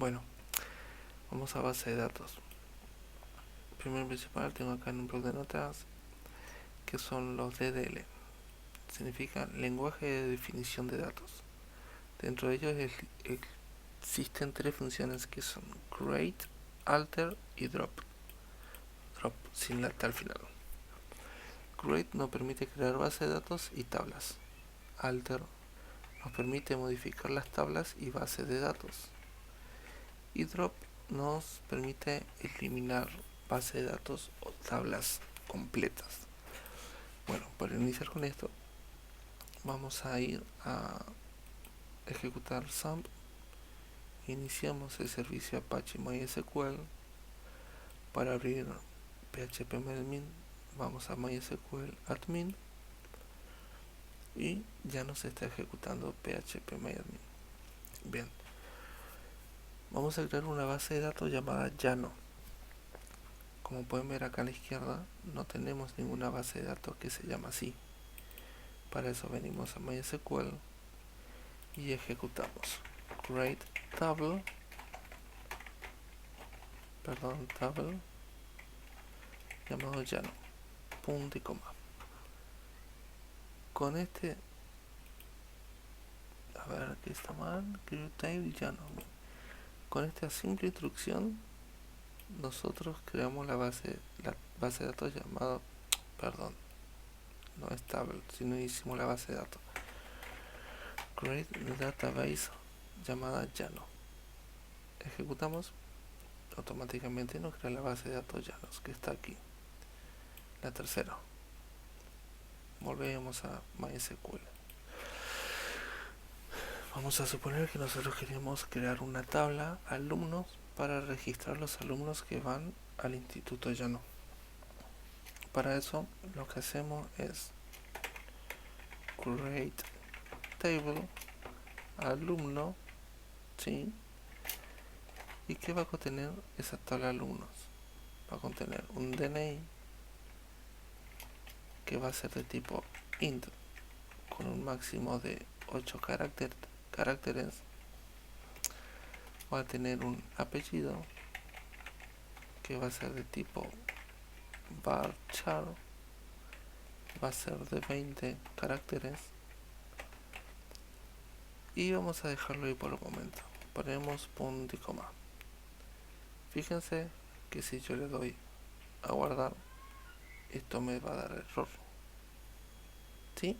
Bueno, vamos a base de datos. Primero principal tengo acá en un bloc de notas que son los DDL. Significa lenguaje de definición de datos. Dentro de ellos existen tres funciones que son create, alter y drop. Drop sin la tal final. Create nos permite crear base de datos y tablas. Alter nos permite modificar las tablas y bases de datos. Y drop nos permite eliminar bases de datos o tablas completas. Bueno, para iniciar con esto, vamos a ir a ejecutar SAMP. Iniciamos el servicio Apache MySQL. Para abrir phpMyAdmin, vamos a MySQL admin y ya nos está ejecutando phpMyAdmin. Bien, vamos a crear una base de datos llamada Llano. Como pueden ver acá a la izquierda, no tenemos ninguna base de datos que se llama así. Para eso venimos a MySQL y ejecutamos create table llamado Llano, punto y coma. Con este, a ver, aquí está mal, create table Llano. Con esta simple instrucción nosotros creamos la base de datos llamado, no es table, sino hicimos la base de datos create database llamada Llano. Ejecutamos, automáticamente nos crea la base de datos Llanos que está aquí. La tercera, volvemos a MySQL. Vamos a suponer que nosotros queremos crear una tabla alumnos para registrar los alumnos que van al Instituto Llano. Para eso lo que hacemos es create table alumno, ¿sí? ¿Y qué va a contener esa tabla de alumnos? Va a contener un DNI que va a ser de tipo int con un máximo de 8 caracteres. Va a tener un apellido que va a ser de tipo varchar, va a ser de 20 caracteres y vamos a dejarlo ahí por el momento. Ponemos punto y coma. Fíjense que si yo le doy a guardar, esto me va a dar error, ¿sí?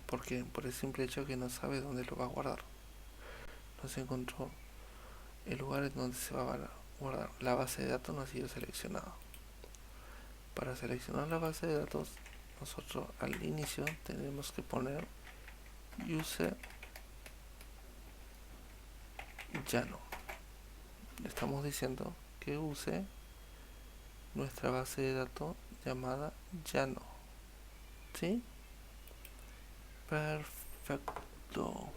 Porque por el simple hecho que no sabe dónde lo va a guardar, no se encontró el lugar en donde se va a guardar. La base de datos no ha sido seleccionada. Para seleccionar la base de datos, nosotros al inicio tenemos que poner use Llano. Le estamos diciendo que use nuestra base de datos llamada Llano, ¿sí? Perfecto.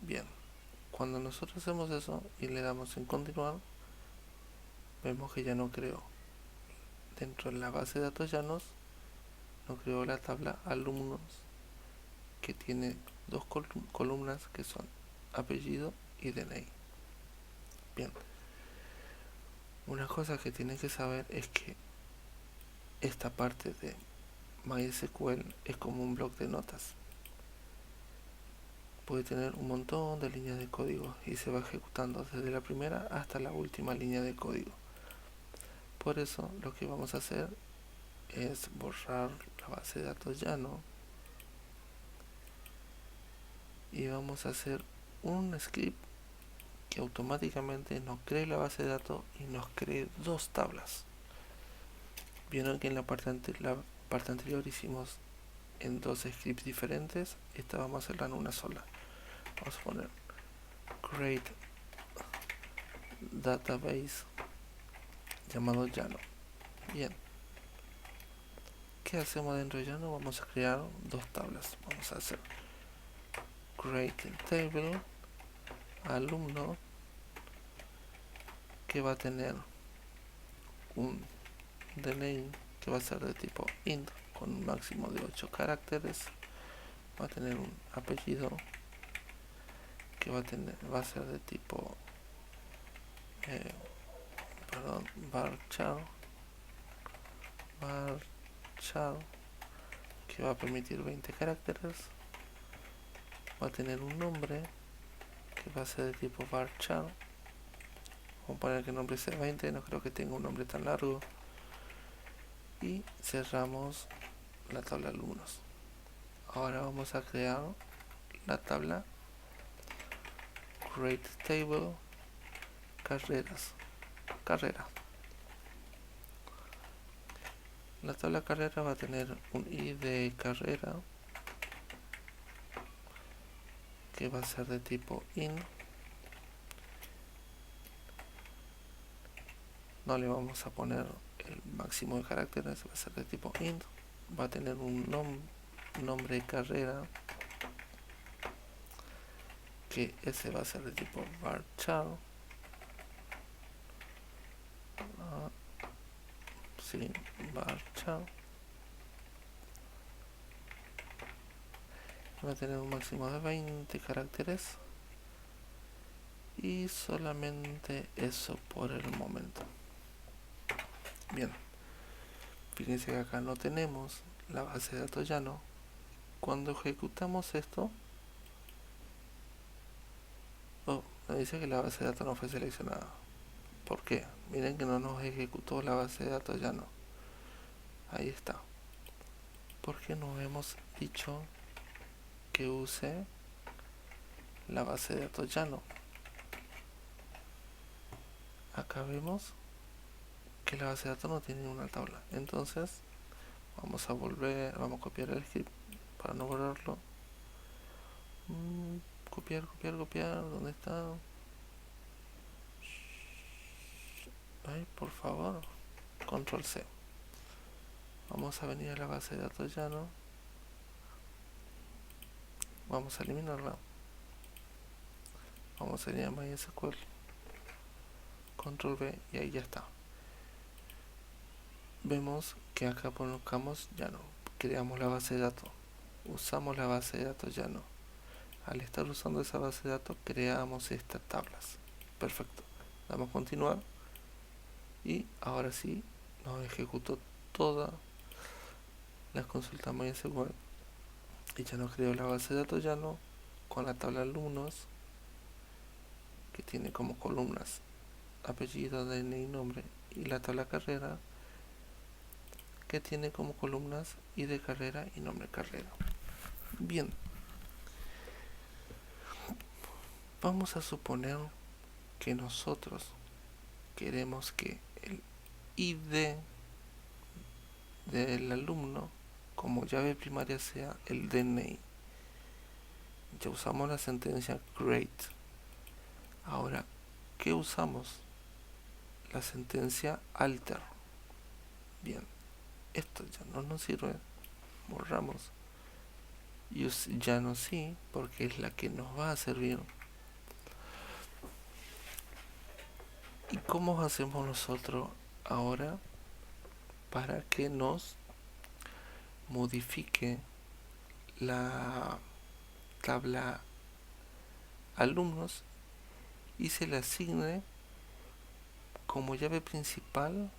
Bien, cuando nosotros hacemos eso y le damos en continuar, vemos que ya no creó dentro de la base de datos Llanos, no creó la tabla alumnos que tiene dos columnas que son apellido y DNI. Bien, una cosa que tienen que saber es que esta parte de MySQL es como un bloc de notas. Puede tener un montón de líneas de código y se va ejecutando desde la primera hasta la última línea de código. Por eso lo que vamos a hacer es borrar la base de datos Llano y vamos a hacer un script que automáticamente nos cree la base de datos y nos cree dos tablas. Vieron que en la parte anterior hicimos en dos scripts diferentes, esta vamos a hacerla en una sola. Vamos a poner create database llamado Llano. Bien, ¿qué hacemos dentro de Llano? Vamos a crear dos tablas. Vamos a hacer create table alumno que va a tener un DNI que va a ser de tipo int con un máximo de 8 caracteres, va a tener un apellido que va a ser de tipo varchar, que va a permitir 20 caracteres. Va a tener un nombre que va a ser de tipo varchar. Vamos a poner que el nombre sea 20, no creo que tenga un nombre tan largo. Y cerramos la tabla alumnos. Ahora vamos a crear la tabla create table carrera. La tabla carrera va a tener un id de carrera que va a ser de tipo int. No le vamos a poner el máximo de caracteres, va a ser de tipo int. Va a tener un nombre de carrera que ese va a ser de tipo varchar. Varchar. Va a tener un máximo de 20 caracteres. Y solamente eso por el momento. Bien, fíjense que acá no tenemos la base de datos llano. Cuando ejecutamos esto, me dice que la base de datos no fue seleccionada. ¿Por qué? Miren que no nos ejecutó la base de datos llano. Ahí está. Porque nos hemos dicho que use la base de datos llano. Acá vemos que la base de datos no tiene una tabla. Entonces vamos a copiar el script para no borrarlo. Copiar. ¿Dónde está? Ay, por favor. Control C. Vamos a venir a la base de datos llano. Vamos a eliminarla. Vamos a ir a MySQL. Control V y ahí ya está. Vemos que acá colocamos llano. Creamos la base de datos. Usamos la base de datos llano. Al estar usando esa base de datos creamos estas tablas. Perfecto. Damos a continuar. Y ahora sí nos ejecutó todas las consultas MySQL. Y ya nos creó la base de datos llano con la tabla alumnos que tiene como columnas apellido, DNI, nombre, y la tabla carrera que tiene como columnas id de carrera y nombre carrera. Bien, vamos a suponer que nosotros queremos que el id del alumno como llave primaria sea el DNI. Ya usamos la sentencia create. Ahora, ¿qué usamos? La sentencia alter. Bien, esto ya no nos sirve. Borramos. Use ya no sí, porque es la que nos va a servir. ¿Y cómo hacemos nosotros ahora para que nos modifique la tabla alumnos y se le asigne como llave principal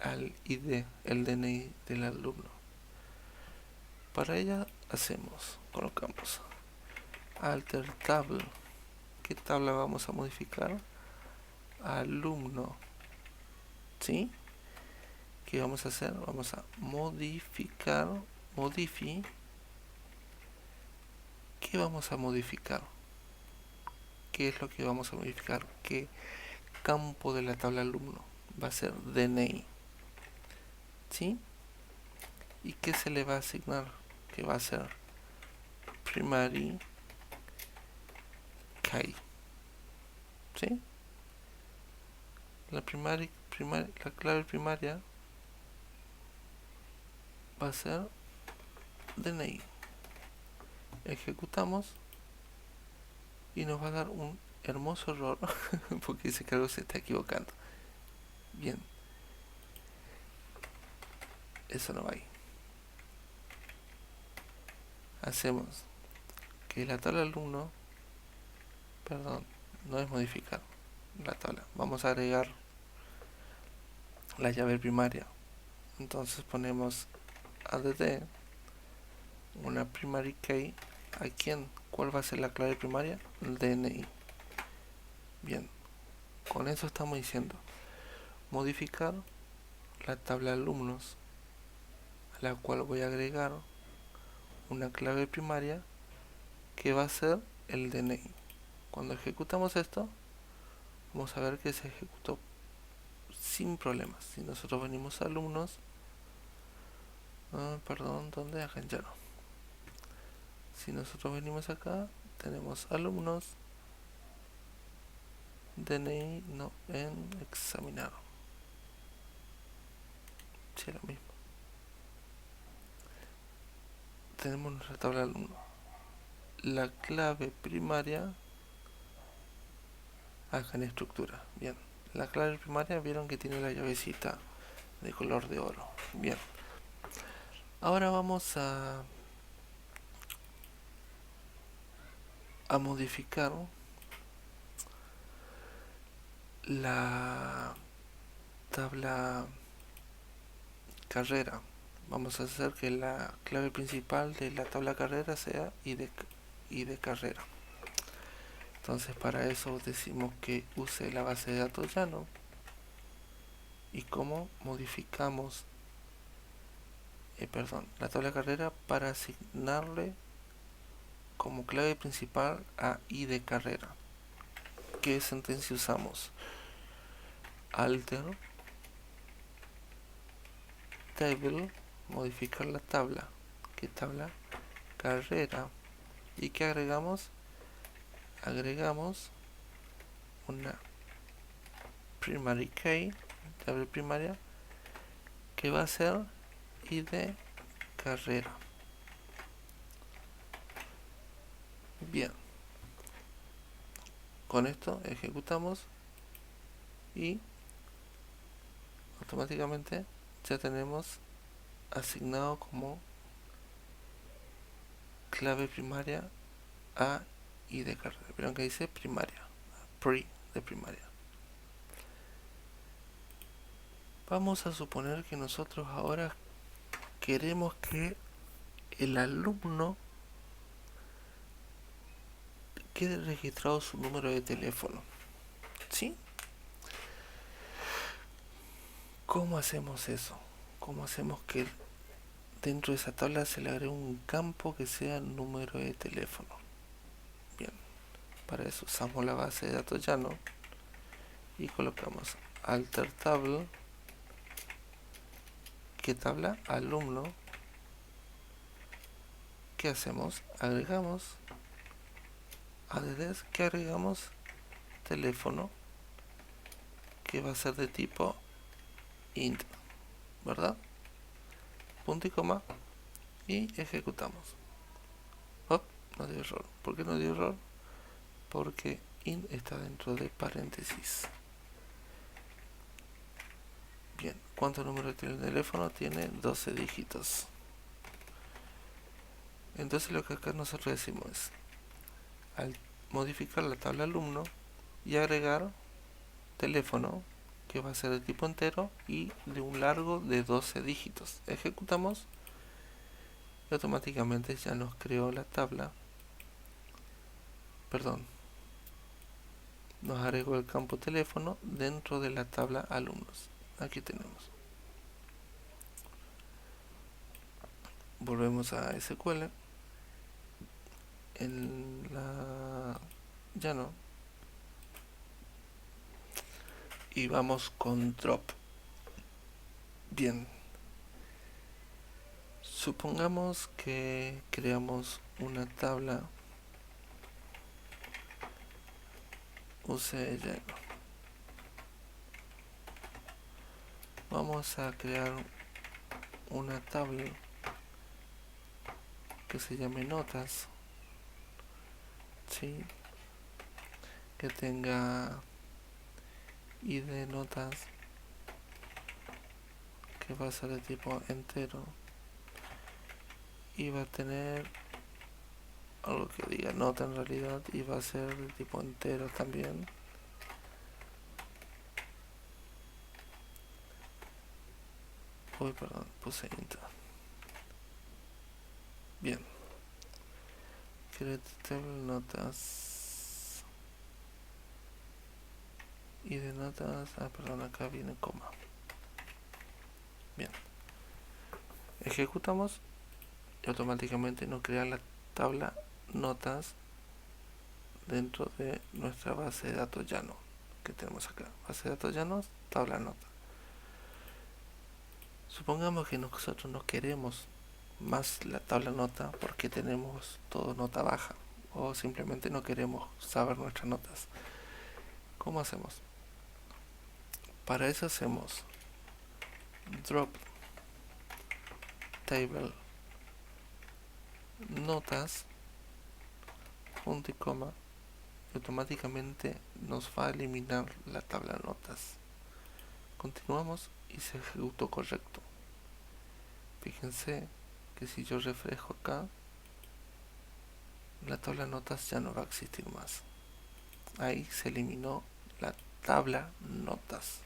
al ID, el DNI del alumno? Para ella colocamos alter table. ¿Qué tabla vamos a modificar? Alumno. ¿Sí? ¿Qué vamos a hacer? Vamos a modificar. ¿Qué vamos a modificar? ¿Qué es lo que vamos a modificar? ¿Qué campo de la tabla alumno? Va a ser DNI. ¿Sí? ¿Y qué se le va a asignar? Que va a ser primary key. ¿Sí? La clave primaria va a ser DNI. Ejecutamos y nos va a dar un hermoso error porque dice que algo se está equivocando. Bien, eso no va ahí. Hacemos que la tabla alumno, perdón, no es modificar la tabla, vamos a agregar la llave primaria. Entonces ponemos add una primary key. ¿A quién? ¿Cuál va a ser la clave primaria? El DNI. Bien, con eso estamos diciendo modificar la tabla de alumnos, a la cual voy a agregar una clave primaria que va a ser el DNI. Cuando ejecutamos esto, vamos a ver que se ejecutó sin problemas. Si nosotros venimos a alumnos, perdón, ¿dónde? Acá en Llano. Si nosotros venimos acá, tenemos alumnos, DNI, no, en examinar. Sí, lo mismo. Tenemos nuestra tabla de alumnos. La clave primaria acá en estructura. Bien, la clave primaria vieron que tiene la llavecita de color de oro. Bien, ahora vamos a modificar la tabla carrera. Vamos a hacer que la clave principal de la tabla carrera sea ID carrera. Entonces para eso decimos que use la base de datos Llano. Y cómo modificamos la tabla carrera para asignarle como clave principal a ID carrera. ¿Qué sentencia usamos? Alter table, modificar la tabla. ¿Qué tabla? Carrera. ¿Y qué agregamos? Agregamos una primary key, tabla primaria, que va a ser ID carrera. Bien, con esto ejecutamos y automáticamente ya tenemos asignado como clave primaria a ID carrera. Vieron que dice primaria, pre de primaria. Vamos a suponer que nosotros ahora queremos que el alumno quede registrado su número de teléfono. ¿Sí? ¿Cómo hacemos eso? ¿Cómo hacemos que dentro de esa tabla se le agregue un campo que sea número de teléfono? Bien, para eso usamos la base de datos Llano y colocamos alter table. ¿Qué tabla? Alumno. ¿Qué hacemos? Agregamos address. ¿Qué agregamos? Teléfono, que va a ser de tipo int, ¿verdad? Punto y coma y ejecutamos. No dio error. ¿Por qué no dio error? Porque int está dentro de paréntesis. Bien, ¿cuántos números tiene el teléfono? Tiene 12 dígitos. Entonces lo que acá nosotros decimos es, al modificar la tabla alumno y agregar teléfono, que va a ser de tipo entero y de un largo de 12 dígitos. Ejecutamos y automáticamente ya nos creó la tabla. Nos agregó el campo teléfono dentro de la tabla alumnos. Aquí tenemos. Volvemos a SQL. En la Llano. Y vamos con drop. Bien. Supongamos que creamos una tabla use Llano. Vamos a crear una tabla que se llame notas, ¿sí? Que tenga id notas, que va a ser de tipo entero y va a tener algo que diga nota en realidad, y va a ser de tipo entero también. Uy, perdón, puse int. Bien. Create table notas. Y de notas, perdón, acá viene coma. Bien. Ejecutamos y automáticamente nos crea la tabla notas dentro de nuestra base de datos llano que tenemos acá. Base de datos llanos, tabla nota. Supongamos que nosotros no queremos más la tabla nota porque tenemos todo nota baja, o simplemente no queremos saber nuestras notas. ¿Cómo hacemos? Para eso hacemos drop table notas, punto y coma, y automáticamente nos va a eliminar la tabla notas. Continuamos y se ejecutó correcto. Fíjense que si yo refresco acá, la tabla notas ya no va a existir más. Ahí se eliminó la tabla notas.